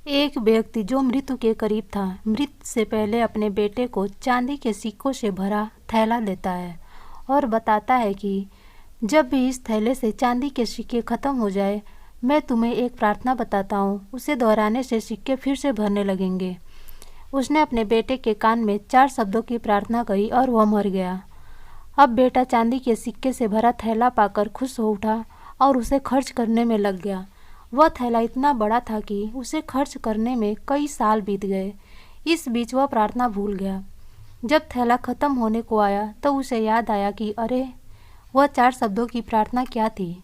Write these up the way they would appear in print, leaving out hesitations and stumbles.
एक व्यक्ति जो मृत्यु के करीब था, मृत्यु से पहले अपने बेटे को चांदी के सिक्कों से भरा थैला देता है और बताता है कि जब भी इस थैले से चांदी के सिक्के खत्म हो जाए, मैं तुम्हें एक प्रार्थना बताता हूँ, उसे दोहराने से सिक्के फिर से भरने लगेंगे। उसने अपने बेटे के कान में 4 शब्दों की प्रार्थना कही और वह मर गया। अब बेटा चांदी के सिक्के से भरा थैला पाकर खुश हो उठा और उसे खर्च करने में लग गया। वह थैला इतना बड़ा था कि उसे खर्च करने में कई साल बीत गए। इस बीच वह प्रार्थना भूल गया। जब थैला खत्म होने को आया तो उसे याद आया कि अरे, वह 4 शब्दों की प्रार्थना क्या थी।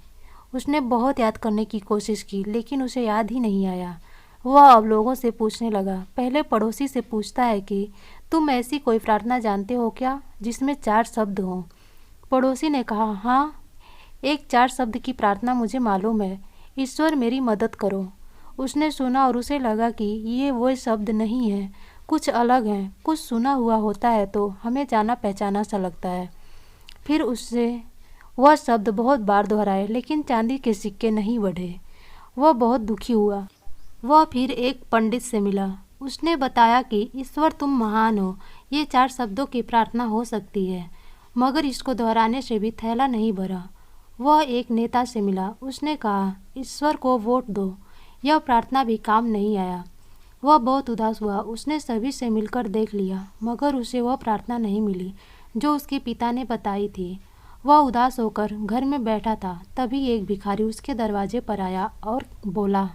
उसने बहुत याद करने की कोशिश की, लेकिन उसे याद ही नहीं आया। वह अब लोगों से पूछने लगा। पहले पड़ोसी से पूछता है कि तुम ऐसी कोई प्रार्थना जानते हो क्या जिसमें 4 शब्द हों। पड़ोसी ने कहा, हाँ, एक 4 शब्द की प्रार्थना मुझे मालूम है, ईश्वर मेरी मदद करो। उसने सुना और उसे लगा कि ये वो शब्द नहीं है, कुछ अलग हैं। कुछ सुना हुआ होता है तो हमें जाना पहचाना सा लगता है। फिर उससे वह शब्द बहुत बार दोहराए, लेकिन चांदी के सिक्के नहीं बढ़े। वह बहुत दुखी हुआ। वह फिर एक पंडित से मिला। उसने बताया कि ईश्वर तुम महान हो, ये 4 शब्दों की प्रार्थना हो सकती है, मगर इसको दोहराने से भी थैला नहीं भरा। वह एक नेता से मिला। उसने कहा, ईश्वर को वोट दो, यह प्रार्थना भी काम नहीं आया। वह बहुत उदास हुआ। उसने सभी से मिलकर देख लिया, मगर उसे वह प्रार्थना नहीं मिली जो उसके पिता ने बताई थी। वह उदास होकर घर में बैठा था। तभी एक भिखारी उसके दरवाजे पर आया और बोला,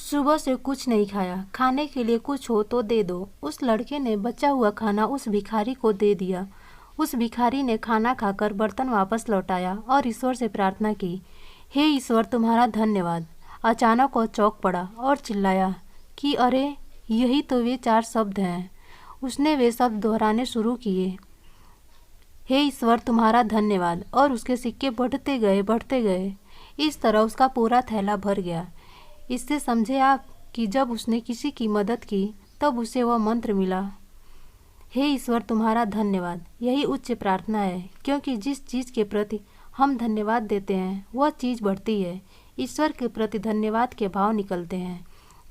सुबह से कुछ नहीं खाया, खाने के लिए कुछ हो तो दे दो। उस लड़के ने बचा हुआ खाना उस भिखारी को दे दिया। उस भिखारी ने खाना खाकर बर्तन वापस लौटाया और ईश्वर से प्रार्थना की, हे ईश्वर तुम्हारा धन्यवाद। अचानक वह चौंक पड़ा और चिल्लाया कि अरे, यही तो वे 4 शब्द हैं। उसने वे शब्द दोहराने शुरू किए, हे ईश्वर तुम्हारा धन्यवाद, और उसके सिक्के बढ़ते गए। इस तरह उसका पूरा थैला भर गया। इससे समझे आप कि जब उसने किसी की मदद की तब उसे वह मंत्र मिला, हे ईश्वर तुम्हारा धन्यवाद। यही उच्च प्रार्थना है, क्योंकि जिस चीज़ के प्रति हम धन्यवाद देते हैं वह चीज़ बढ़ती है। ईश्वर के प्रति धन्यवाद के भाव निकलते हैं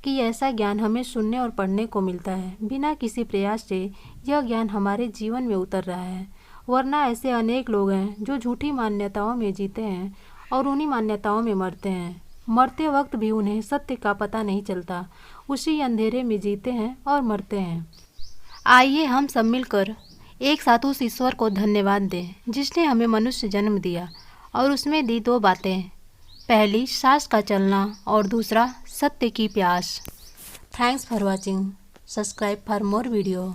कि ऐसा ज्ञान हमें सुनने और पढ़ने को मिलता है। बिना किसी प्रयास से यह ज्ञान हमारे जीवन में उतर रहा है, वरना ऐसे अनेक लोग हैं जो झूठी मान्यताओं में जीते हैं और उन्हीं मान्यताओं में मरते हैं। मरते वक्त भी उन्हें सत्य का पता नहीं चलता, उसी अंधेरे में जीते हैं और मरते हैं। आइए हम सब मिलकर एक साथ उस ईश्वर को धन्यवाद दें जिसने हमें मनुष्य जन्म दिया और उसमें दी 2 बातें, पहली सांस का चलना और दूसरा सत्य की प्यास। Thanks for watching. Subscribe for more video.